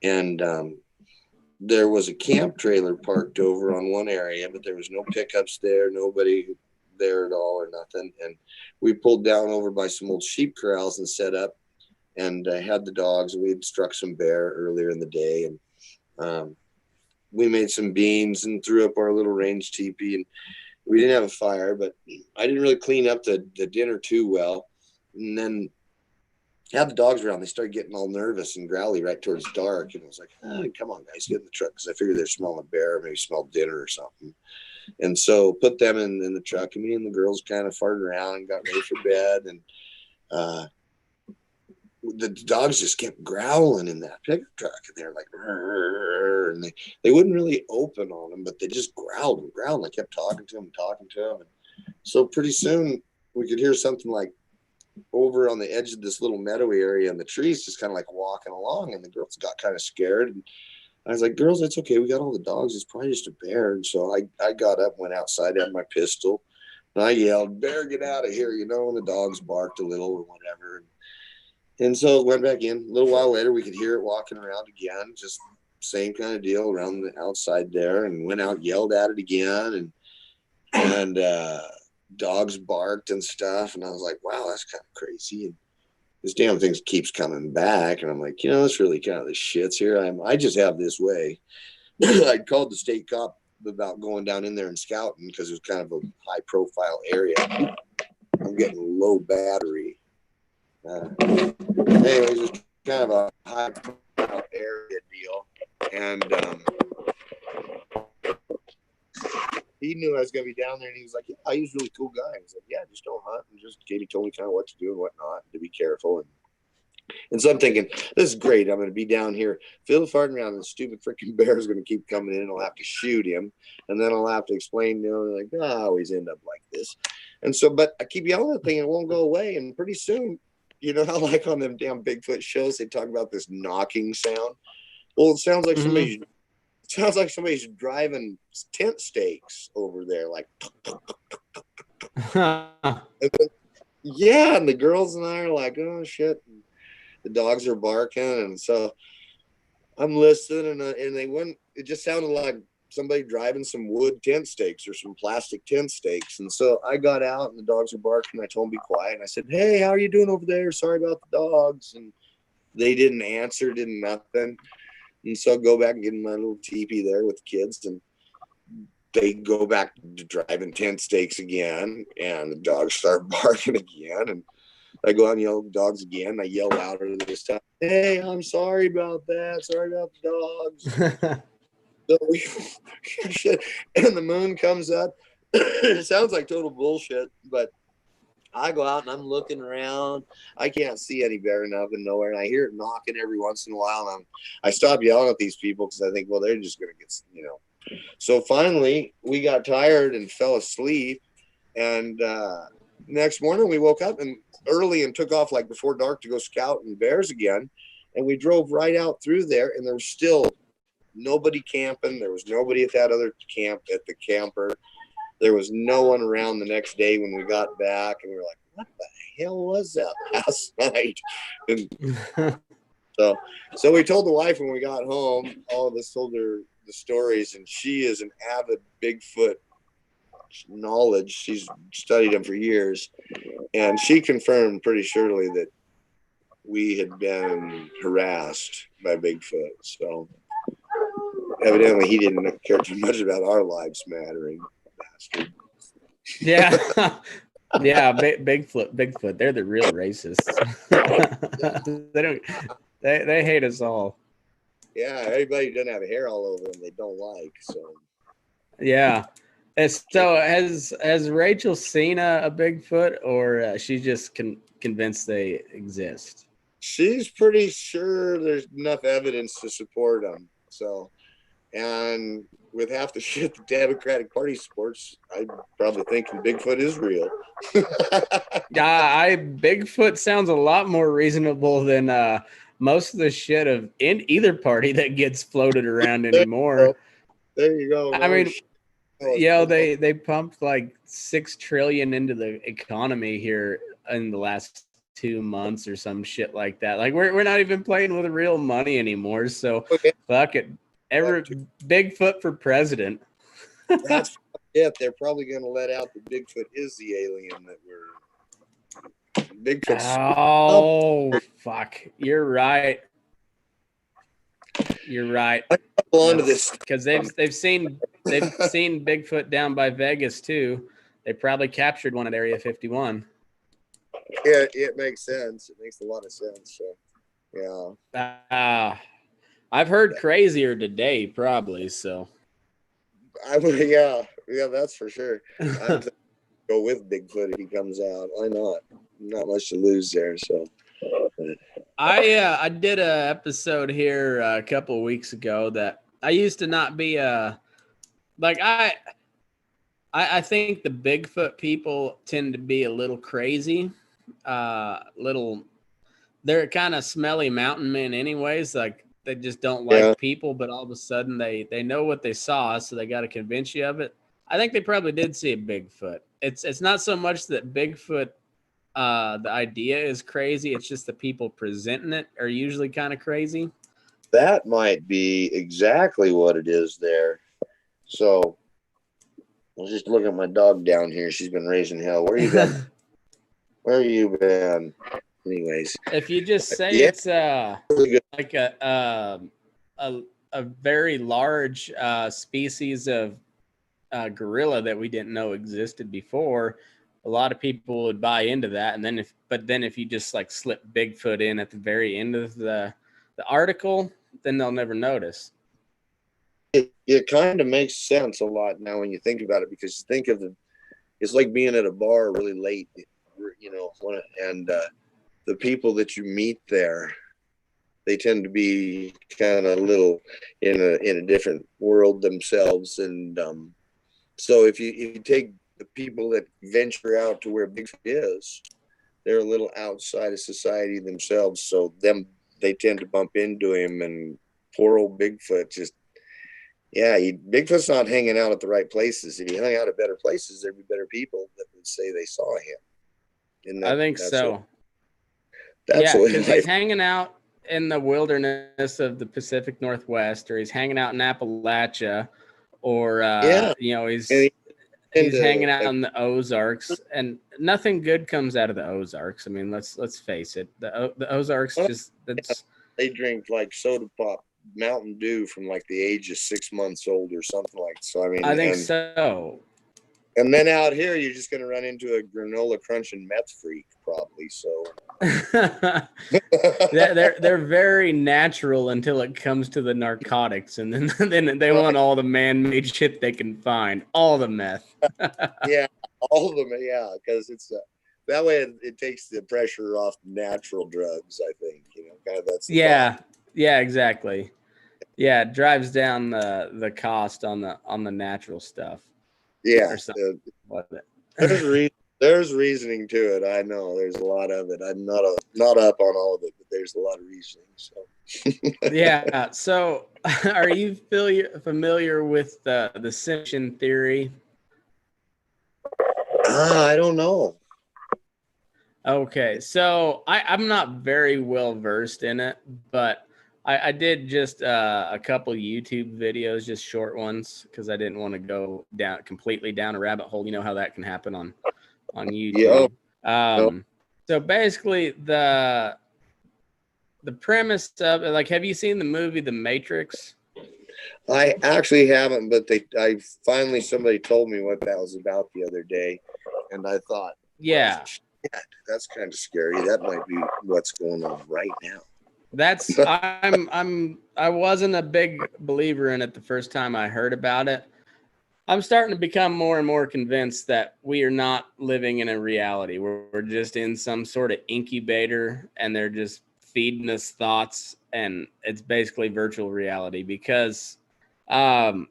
And there was a camp trailer parked over on one area, but there was no pickups there, nobody there at all or nothing. And we pulled down over by some old sheep corrals and set up, and had the dogs. We had struck some bear earlier in the day, and we made some beans and threw up our little range teepee. And we didn't have a fire, but I didn't really clean up the dinner too well. And then had the dogs around. They started getting all nervous and growly right towards dark. And I was like, come on, guys, get in the truck. Because I figured they're smelling a bear, maybe smelled dinner or something. And so put them in the truck. And me and the girls kind of farted around and got ready for bed. And the dogs just kept growling in that pickup truck. And they're like, and they wouldn't really open on them, but they just growled and growled. And I kept talking to them. And so pretty soon we could hear something like over on the edge of this little meadowy area in the trees, just kind of like walking along. And the girls got kind of scared. And I was like, girls, it's okay. We got all the dogs. It's probably just a bear. And so I got up, went outside, had my pistol, and I yelled, "Bear, get out of here," and the dogs barked a little or whatever. And so went back in. A little while later, we could hear it walking around again, just same kind of deal around the outside there, and went out, yelled at it again, and dogs barked and stuff. And I was like, wow, that's kind of crazy. And this damn thing keeps coming back. And I'm like, it's really kind of the shits here. I just have this way. I called the state cop about going down in there and scouting, because it was kind of a high profile area. I'm getting low battery. Anyways, it's kind of a high profile area deal. And he knew I was going to be down there, and he was like, yeah, he's a really cool guy. I was like, yeah, just don't hunt, and just Katie told me kind of what to do and what not, and to be careful. And And so I'm thinking, this is great. I'm going to be down here, fiddle farting around, and the stupid freaking bear is going to keep coming in. I'll have to shoot him. And then I'll have to explain, like, I always end up like this. And so, but I keep yelling at the thing and it won't go away. And pretty soon, how like on them damn Bigfoot shows, they talk about this knocking sound. Well, it sounds like somebody's driving tent stakes over there, like. And then, yeah, and the girls and I are like, oh shit. And the dogs are barking, and so I'm listening, and they went. It just sounded like somebody driving some wood tent stakes or some plastic tent stakes. And so I got out, and the dogs were barking. I told them be quiet, and I said, "Hey, how are you doing over there? Sorry about the dogs." And they didn't answer, didn't nothing. And so I go back and get in my little teepee there with the kids, and they go back to driving tent stakes again, and the dogs start barking again. And I go out and yell at the dogs again. I yell louder this time. Hey, I'm sorry about that. Sorry about the dogs. So we shit. And the moon comes up. It sounds like total bullshit, but I go out and I'm looking around. I can't see any bear enough and nowhere. And I hear it knocking every once in a while. And I stop yelling at these people because I think, well, they're just going to get, So finally, we got tired and fell asleep. And next morning, we woke up and early and took off like before dark to go scouting bears again. And we drove right out through there, and there was still nobody camping. There was nobody at that other camp at the camper. There was no one around the next day when we got back, and we were like, what the hell was that last night? And so we told the wife when we got home, all of us told her the stories, and she is an avid Bigfoot knowledge. She's studied them for years, and she confirmed pretty surely that we had been harassed by Bigfoot. So evidently he didn't care too much about our lives mattering. Bastard. Yeah. Yeah, Bigfoot, they're the real racists. They hate us all. Yeah, everybody who doesn't have hair all over them they don't like. So yeah. So has Rachel seen a Bigfoot, or she's just convinced they exist? She's pretty sure there's enough evidence to support them. So, and with half the shit the Democratic Party supports, I'm probably thinking Bigfoot is real. Bigfoot sounds a lot more reasonable than most of the shit of in either party that gets floated around anymore. There you go. I mean, they pumped like $6 trillion into the economy here in the last 2 months or some shit like that. Like we're not even playing with real money anymore. So fuck it. Bigfoot for president. That's it. They're probably going to let out that Bigfoot is the alien that we're. Bigfoot. Oh fuck! You're right. You're right. Onto this because they've seen Bigfoot down by Vegas too. They probably captured one at Area 51. Yeah, it makes sense. It makes a lot of sense. So, yeah. I've heard crazier today, probably. So, yeah, that's for sure. I'm go with Bigfoot if he comes out. Why not? Not much to lose there. So, I did a episode here a couple of weeks ago that I used to not be like I think the Bigfoot people tend to be a little crazy, they're kind of smelly mountain men anyways. Like they just don't like people, but all of a sudden they know what they saw, so they got to convince you of it. I think they probably did see a Bigfoot. It's not so much that Bigfoot, the idea is crazy. It's just the people presenting it are usually kind of crazy. That might be exactly what it is there. So I was just looking at my dog down here. She's been raising hell. Where you been? Where you been? Anyways, if you just say it's like a very large species of gorilla that we didn't know existed before, a lot of people would buy into that. And then if you just like slip Bigfoot in at the very end of the article, then they'll never notice. It kind of makes sense a lot now when you think about it, because you think of it's like being at a bar really late, and the people that you meet there, they tend to be kind of a little in a different world themselves. And so if you take the people that venture out to where Bigfoot is, they're a little outside of society themselves. So they tend to bump into him, and poor old Bigfoot just, yeah, Bigfoot's not hanging out at the right places. If he hung out at better places, there'd be better people that would say they saw him. And I think so. That's Yeah, what because he's hanging out in the wilderness of the Pacific Northwest, or he's hanging out in Appalachia, or yeah, and he's hanging out in the Ozarks, and nothing good comes out of the Ozarks. I mean, let's face it, the Ozarks just they drink like soda pop Mountain Dew from like the age of 6 months old or something like. So I mean, I think so. And then out here, you're just going to run into a granola crunching meth freak, probably. So they're very natural until it comes to the narcotics, and then they want all the man-made shit they can find, all the meth. Yeah, all of them. Yeah, because it's that way it takes the pressure off natural drugs. I think kind of that's thought. Yeah, exactly. Yeah, it drives down the cost on the natural stuff. Yeah, there's reasoning to it. I know there's a lot of it. I'm not up on all of it, but there's a lot of reasoning. So yeah. So, are you familiar with the simulation theory? I don't know. Okay, so I'm not very well versed in it, but I did just a couple YouTube videos, just short ones, because I didn't want to go completely down a rabbit hole. You know how that can happen on YouTube. Yeah. So basically, the premise of it, like, have you seen the movie The Matrix? I actually haven't, but finally somebody told me what that was about the other day, and I thought, yeah, well, shit, that's kind of scary. That might be what's going on right now. I wasn't a big believer in it the first time I heard about it. I'm starting to become more and more convinced that we are not living in a reality. We're just in some sort of incubator, and they're just feeding us thoughts, and it's basically virtual reality because they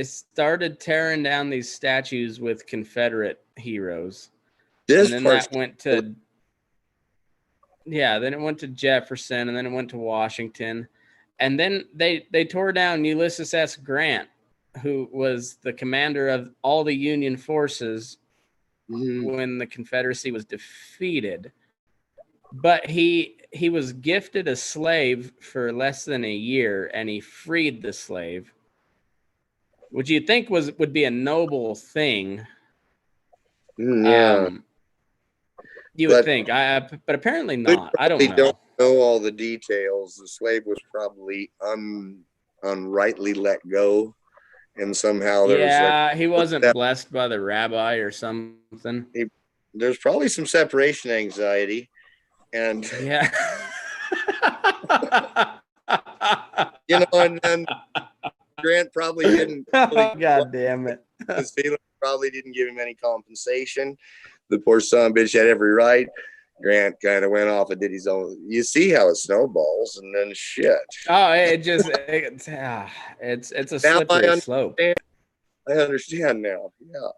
started tearing down these statues with Confederate heroes. And then that went to then it went to Jefferson, and then it went to Washington. And then they tore down Ulysses S. Grant, who was the commander of all the Union forces when the Confederacy was defeated. But he was gifted a slave for less than a year, and he freed the slave, which you'd think would be a noble thing. Yeah. You would think, but apparently not. I don't know. Don't know all the details. The slave was probably unrightly let go, and somehow he wasn't blessed by the rabbi or something. There's probably some separation anxiety, and and then Grant probably didn't. God damn it! His feelings probably didn't give him any compensation. The poor son of a bitch had every right. Grant kind of went off and did his own. You see how it snowballs, and then shit. Oh, it's a slippery slope. I understand now. Yeah,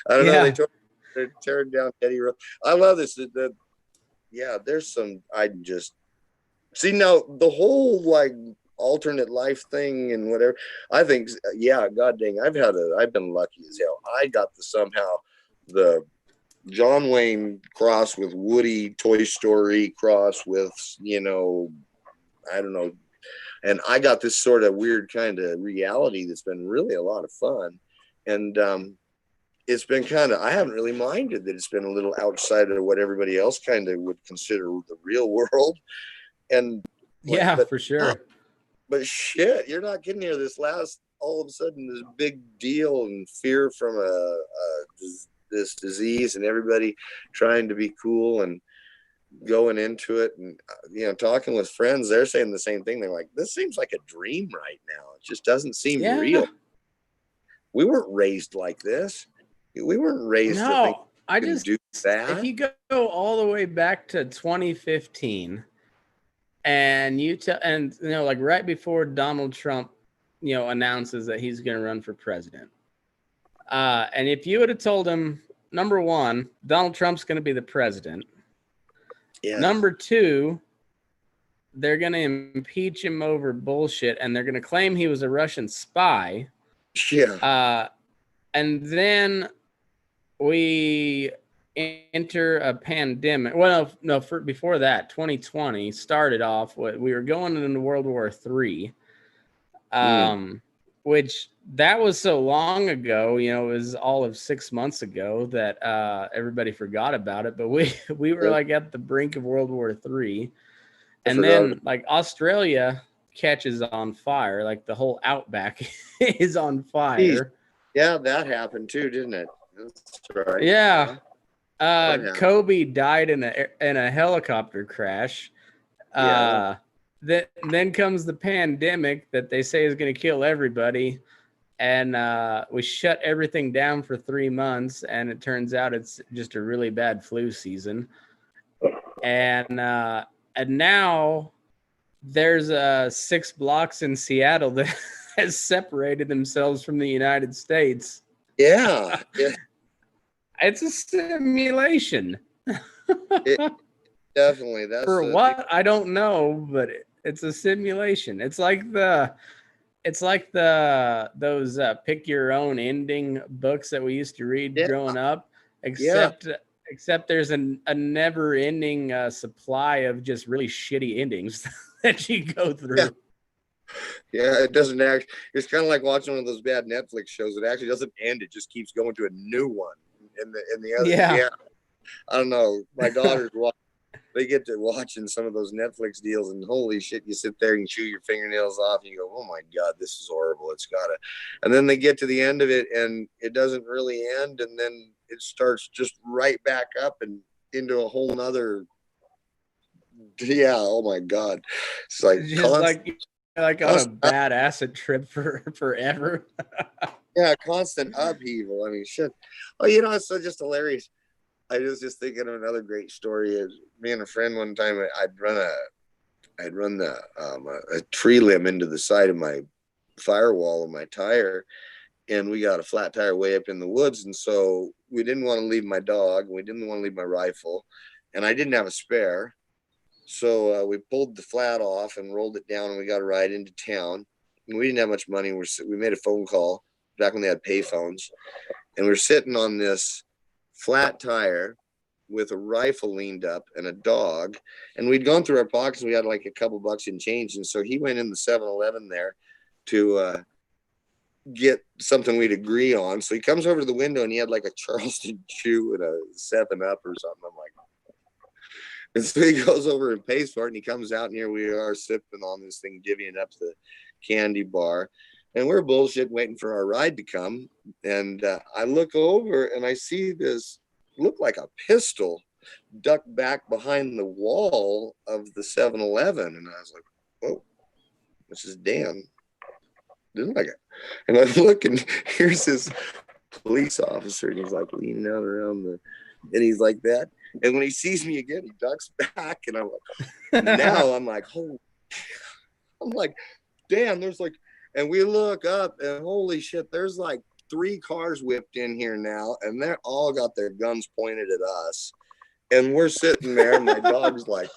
I don't know. They're tearing down Teddy Road. I love this. There's some. I just see now the whole like alternate life thing and whatever. I think, god dang, I've been lucky as hell. I got the John Wayne cross with Woody, Toy Story cross with, I don't know. And I got this sort of weird kind of reality that's been really a lot of fun. And it's been I haven't really minded that it's been a little outside of what everybody else kind of would consider the real world. And for sure. But shit, you're not getting here. All of a sudden, this big deal and fear from this disease, and everybody trying to be cool and going into it, and talking with friends, they're saying the same thing. They're like, this seems like a dream right now. It just doesn't seem real. We weren't raised like this. We weren't raised to think I can just, do that. if you go all the way back to 2015 and like right before Donald Trump, announces that he's going to run for president. And if you would have told him, number one, Donald Trump's going to be the president. Yeah. Number two, they're going to impeach him over bullshit, and they're going to claim he was a Russian spy. Yeah. And then we enter a pandemic. Well, no, before that, 2020 started off with, we were going into World War III. Which that was so long ago, it was all of 6 months ago that everybody forgot about it. But we were like at the brink of World War III. And then like Australia catches on fire, like the whole outback is on fire. Yeah, that happened too, didn't it? That's right. Yeah. Kobe died in a helicopter crash. Yeah. Then comes the pandemic that they say is going to kill everybody. And we shut everything down for 3 months. And it turns out it's just a really bad flu season. And now there's 6 blocks in Seattle that has separated themselves from the United States. Yeah. It's a simulation. Definitely. That's for what I don't know, but it's a simulation. It's like those pick your own ending books that we used to read growing up, except there's a never ending supply of just really shitty endings that you go through. Yeah, it doesn't act. It's kind of like watching one of those bad Netflix shows. It actually doesn't end. It just keeps going to a new one. In the other, yeah. I don't know. My daughters they get to watching some of those Netflix deals, and holy shit, you sit there and chew your fingernails off, and you go, "Oh my god, this is horrible." It's gotta. And then they get to the end of it, and it doesn't really end, and then it starts just right back up and into a whole nother. Yeah. Oh my god. It's like just like on a bad acid trip for forever. Yeah, constant upheaval. I mean, shit. Oh, it's so just hilarious. I was just thinking of another great story. Is me and a friend one time, I'd run a tree limb into the side of my firewall of my tire, and we got a flat tire way up in the woods, and so we didn't want to leave my dog, we didn't want to leave my rifle, and I didn't have a spare, so we pulled the flat off and rolled it down, and we got a ride into town. And we didn't have much money. We made a phone call back when they had pay phones, and we're sitting on this flat tire with a rifle leaned up and a dog, and we'd gone through our pockets, and we had like a couple bucks in change, and so he went in the 7-Eleven there to get something we'd agree on. So he comes over to the window, and he had like a Charleston Chew and a 7-Up or something. I'm like, and so he goes over and pays for it, and he comes out, and here we are sipping on this thing, divvying up the candy bar. And we're bullshit waiting for our ride to come. And I look over, and I see this look like a pistol duck back behind the wall of the 7-Eleven. And I was like, whoa, this is Dan. Didn't like it. And I look, and here's this police officer, and he's like leaning out around and he's like that. And when he sees me again, he ducks back. And I'm like, now I'm like, holy, I'm like, Dan, there's like, and we look up, and holy shit, there's like 3 cars whipped in here now, and they're all got their guns pointed at us. And we're sitting there, and my dog's like,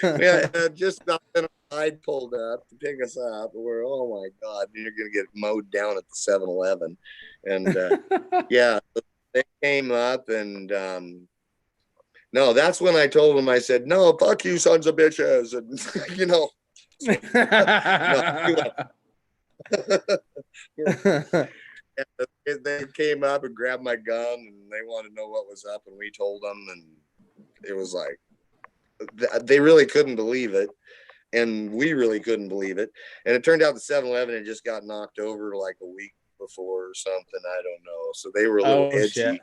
yeah, just about then a ride pulled up to pick us up. And we're, oh my god, you're gonna get mowed down at the 7-Eleven. And yeah, they came up, and no, that's when I told them, I said, no, fuck you, sons of bitches. And, they came up and grabbed my gun, and they wanted to know what was up, and we told them, and it was like, they really couldn't believe it, and we really couldn't believe it. And it turned out the 7-Eleven had just got knocked over like a week before or something. I don't know. So they were a little edgy. Shit.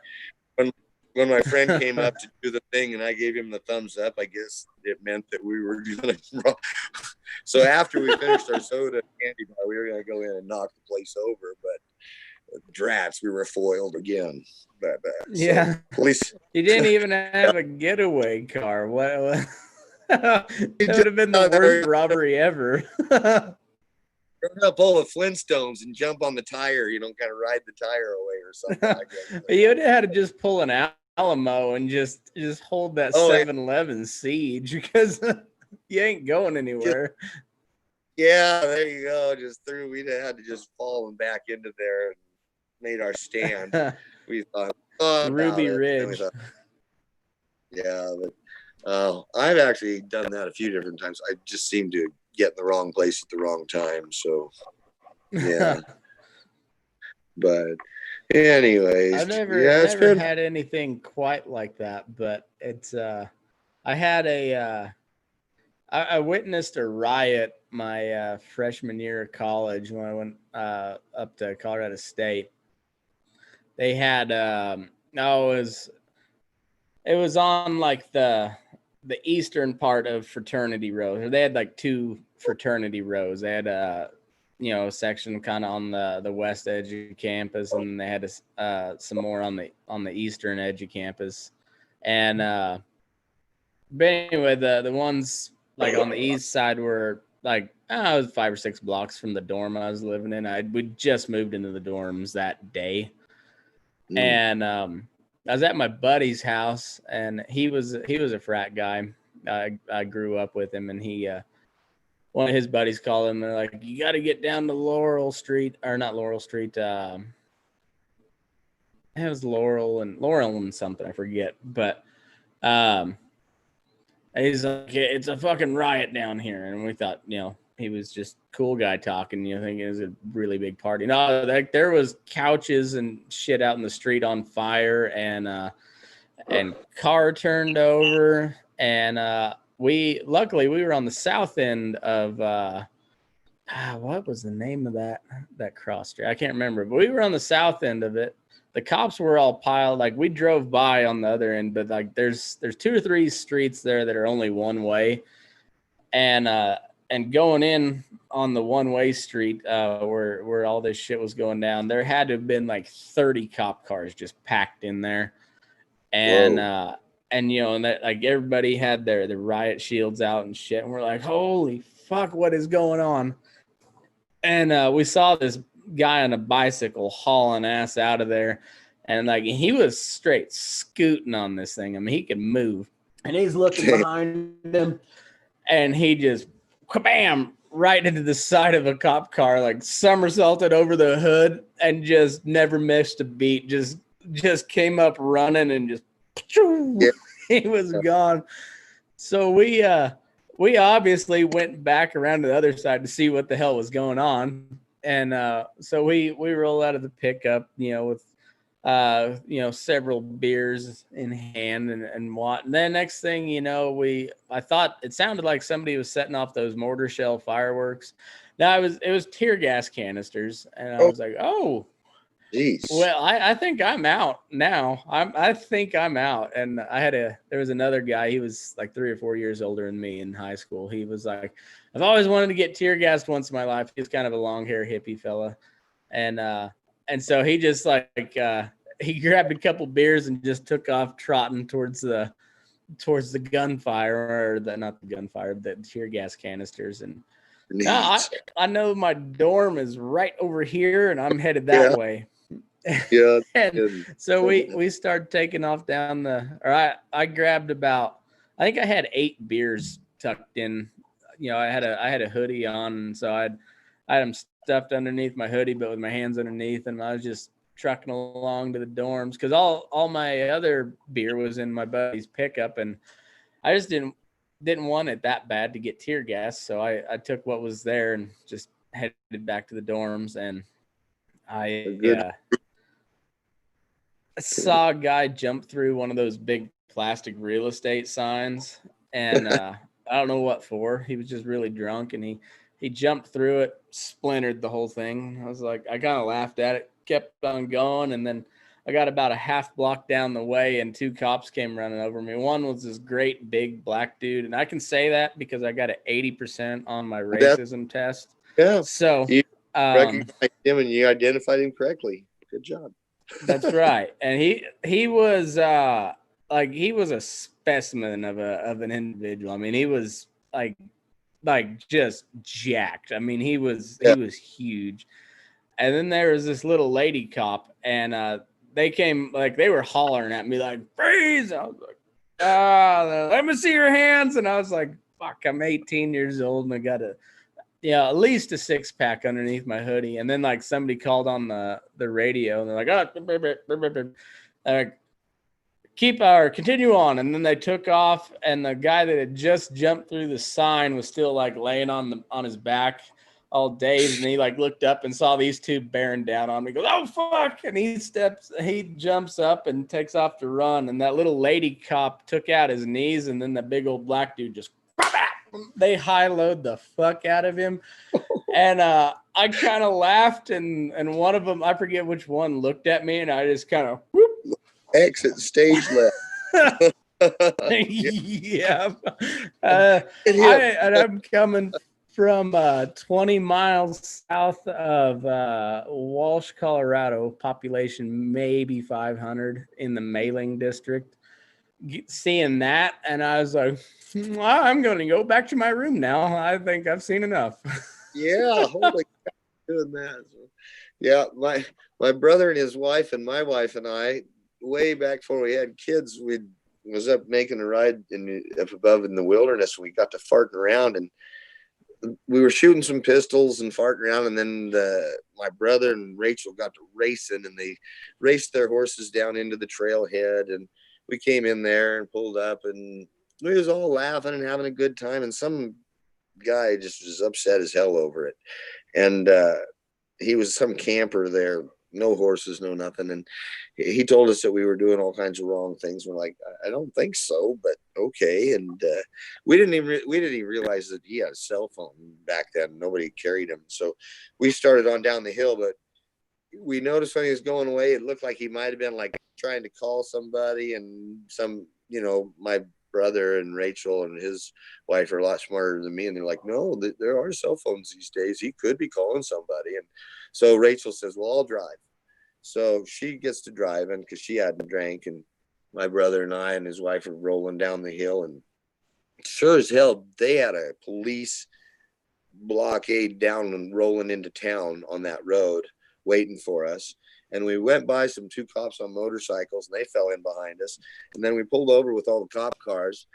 When my friend came up to do the thing, and I gave him the thumbs up, I guess it meant that we were going to. So after we finished our soda candy bar, we were going to go in and knock the place over. But Drats, we were foiled again. But, Yeah. So, at least You didn't even have a getaway car. What? It would have been the worst robbery ever. we're gonna pull the Flintstones and jump on the tire, kind of ride the tire away or something. I guess. You would have had to just pull an Alamo and just hold that 7-Eleven siege because you ain't going anywhere. Yeah, there you go. We'd have had to just fall and back into there and made our stand. We thought, Ruby Ridge. Yeah, but I've actually done that a few different times. I just seem to get in the wrong place at the wrong time. So, yeah. But anyways, I've never had anything quite like that, but it's I had I witnessed a riot my freshman year of college when I went up to Colorado State. They had it was on like the eastern part of fraternity rows. They had like two fraternity rows. They had a section kind of on the west edge of campus, and they had some more on the eastern edge of campus. And but anyway, the ones like on the east side were like it was 5 or 6 blocks from the dorm I was living in. We just moved into the dorms that day. And I was at my buddy's house, and he was a frat guy. I grew up with him, and he one of his buddies called him. They're like, "You got to get down to Laurel Street, or not Laurel Street. It was Laurel and something, I forget. But he's like, it's a fucking riot down here, and we thought, he was just cool guy talking, thinking it was a really big party. No, like there was couches and shit out in the street on fire, and car turned over, and luckily we were on the south end of what was the name of that cross street? I can't remember, but we were on the south end of it. The cops were all piled, like we drove by on the other end, but like there's 2 or 3 streets there that are only one way, and going in on the one-way street where all this shit was going down, there had to have been like 30 cop cars just packed in there. And and that like everybody had their riot shields out and shit, and we're like, holy fuck, what is going on? And we saw this guy on a bicycle hauling ass out of there, and like he was straight scooting on this thing. I mean, he could move, and he's looking behind him, and he just kabam right into the side of a cop car, like somersaulted over the hood, and just never missed a beat. Just came up running and just he was gone. So we obviously went back around to the other side to see what the hell was going on. And so we roll out of the pickup, with several beers in hand and what. And then next thing I thought it sounded like somebody was setting off those mortar shell fireworks. Now it was tear gas canisters, and I was like, oh. Jeez. Well, I think I'm out now. I think I'm out. And there was another guy. He was like 3 or 4 years older than me in high school. He was like, I've always wanted to get tear gassed once in my life. He's kind of a long hair hippie fella. And so he just he grabbed a couple beers and just took off trotting towards the gunfire, or not the gunfire, the tear gas canisters. And I know my dorm is right over here, and I'm headed that way. Yeah. And so we started taking off down I grabbed I think I had 8 beers tucked in. I had a hoodie on, and so I had them stuffed underneath my hoodie, but with my hands underneath, and I was just trucking along to the dorms because all my other beer was in my buddy's pickup, and I just didn't want it that bad to get tear gas, so I took what was there and just headed back to the dorms. And I saw a guy jump through one of those big plastic real estate signs, and I don't know what for. He was just really drunk, and he jumped through it, splintered the whole thing. I was like, I kind of laughed at it, kept on going, and then I got about a half block down the way, and 2 cops came running over me. One was this great big black dude, and I can say that because I got an 80% on my racism test. Yeah. So you recognized him and you identified him correctly. Good job. That's right. And he was he was a specimen of an individual. I mean, he was like just jacked. I mean, he was huge. And then there was this little lady cop, and they came, like, they were hollering at me like, freeze. I was like, let me see your hands. And I was like, fuck, I'm 18 years old and I got at least a 6-pack underneath my hoodie. And then like somebody called on the radio and they're like, continue on. And then they took off, and the guy that had just jumped through the sign was still like laying on his back, all dazed. And he like looked up and saw these two bearing down on me. He goes, oh fuck. And he jumps up and takes off to run. And that little lady cop took out his knees, and then the big old black dude just, they high-load the fuck out of him. And I kind of laughed, and one of them, I forget which one, looked at me, and I just kind of whoop. Exit stage left. Yeah. I'm coming from 20 miles south of Walsh, Colorado, population maybe 500 in the mailing district. Seeing that, and I was like, I'm going to go back to my room now. I think I've seen enough. Yeah, holy cow, doing that. Yeah, my brother and his wife and my wife and I, way back before we had kids, we was up making a ride up above in the wilderness. We got to farting around, and we were shooting some pistols and farting around, and then my brother and Rachel got to racing, and they raced their horses down into the trailhead, and we came in there and pulled up, and we was all laughing and having a good time, and some guy just was upset as hell over it. And he was some camper there, no horses, no nothing, and he told us that we were doing all kinds of wrong things. We're like, I don't think so, but okay. And we didn't even realize that he had a cell phone back then. Nobody carried him, so we started on down the hill. But we noticed when he was going away, it looked like he might have been like trying to call somebody, and my brother and Rachel and his wife are a lot smarter than me, and they're like, no, there are cell phones these days. He could be calling somebody. And so Rachel says, well, I'll drive. So she gets to driving because she hadn't drank, and my brother and I and his wife are rolling down the hill, and sure as hell they had a police blockade down and rolling into town on that road waiting for us. And we went by some 2 cops on motorcycles, and they fell in behind us. And then we pulled over with all the cop cars,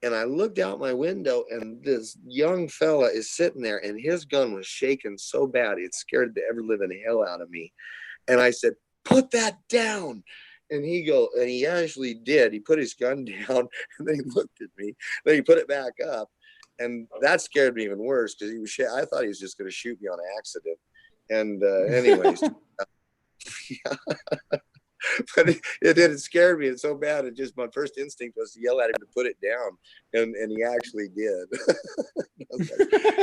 and I looked out my window, and this young fella is sitting there, and his gun was shaking so bad it scared the ever living hell out of me. And I said, put that down. And he actually did. He put his gun down, and then he looked at me. Then he put it back up, and that scared me even worse because I thought he was just going to shoot me on accident. And anyways, yeah. But it scared me so bad. It just, my first instinct was to yell at him to put it down, and he actually did.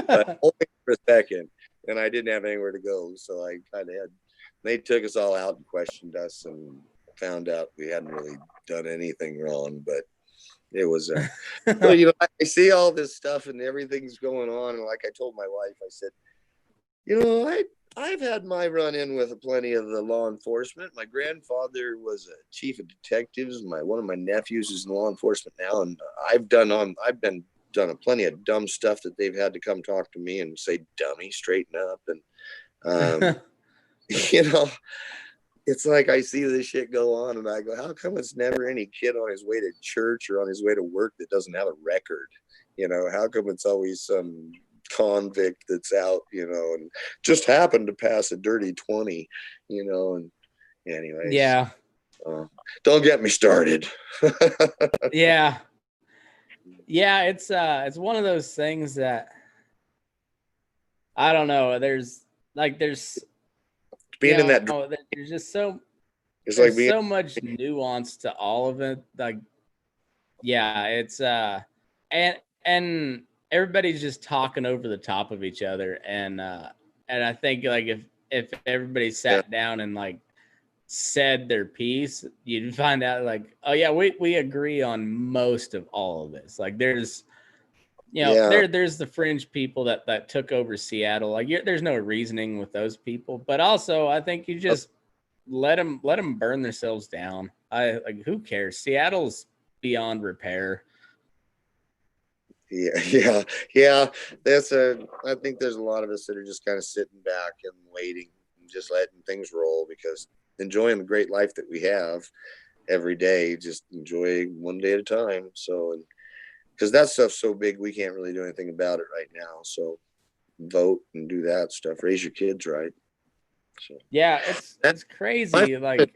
But only for a second, and I didn't have anywhere to go, so I kind of had. They took us all out and questioned us, and found out we hadn't really done anything wrong. But it was, so I see all this stuff and everything's going on, and like I told my wife, I said, I've had my run-in with plenty of the law enforcement. My grandfather was a chief of detectives. One of my nephews is in law enforcement now, and I've done plenty of dumb stuff that they've had to come talk to me and say, "Dummy, straighten up." And it's like I see this shit go on, and I go, "How come it's never any kid on his way to church or on his way to work that doesn't have a record? How come it's always some convict that's out, and just happened to pass a dirty 20, and anyways." Yeah. Don't get me started. Yeah. It's one of those things that I don't know. There's being in that, there's just so it's there's like being so much nuance to all of it. Like, yeah, it's and everybody's just talking over the top of each other, and I think like if everybody sat down and like said their piece, you'd find out like, oh yeah, we agree on most of all of this. Like there's there's the fringe people that took over Seattle. Like there's no reasoning with those people, but also I think you just let them burn themselves down. Who cares? Seattle's beyond repair. Yeah, yeah, yeah. I think there's a lot of us that are just kind of sitting back and waiting and just letting things roll because enjoying the great life that we have every day, just enjoy one day at a time. So, and because that stuff's so big, we can't really do anything about it right now. So, vote and do that stuff. Raise your kids right. So, Yeah, it's crazy. Like,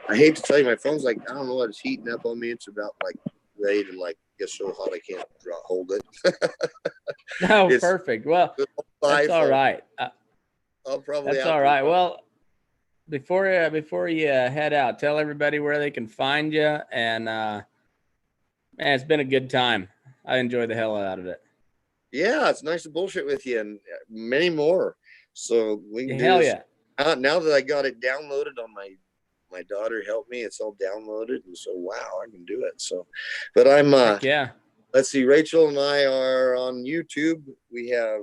I hate to tell you, my phone's like, I don't know what, it's heating up on me. It's about like ready to like get so hot I can't hold it. no, It's perfect. Well, that's all iPhone. right. I'll probably That's have all to. right. Well, before you head out, tell everybody where they can find you. And man, it's been a good time. I enjoyed the hell out of it. Yeah, it's nice to bullshit with you and many more. So we can do Hell this yeah. now that I got it downloaded on my daughter helped me. It's all downloaded, and so wow, I can do it. So, but I'm Heck yeah. let's see. Rachel and I are on YouTube. We have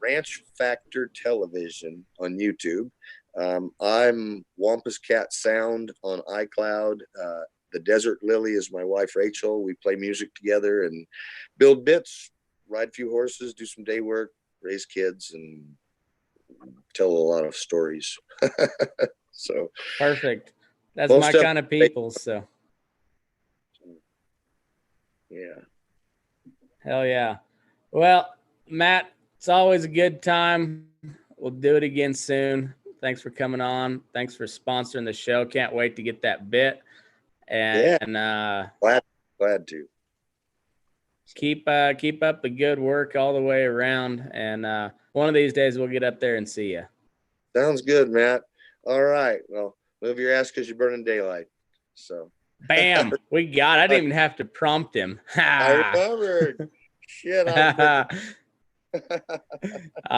Ranch Factor Television on YouTube. I'm Wampus Cat Sound on iCloud. The Desert Lily is my wife Rachel. We play music together and build bits, ride a few horses, do some day work, raise kids, and tell a lot of stories. So Perfect. That's most my kind of people. So yeah. hell yeah. Well, Matt, it's always a good time. We'll do it again soon. Thanks for coming on. Thanks for sponsoring the show. Can't wait to get that bit. Yeah. And Glad to. keep up the good work all the way around. And one of these days we'll get up there and see you. Sounds good, Matt. All right. Well, move your ass because you're burning daylight. So Bam. We got it. I didn't even have to prompt him. I remembered. Shit, I was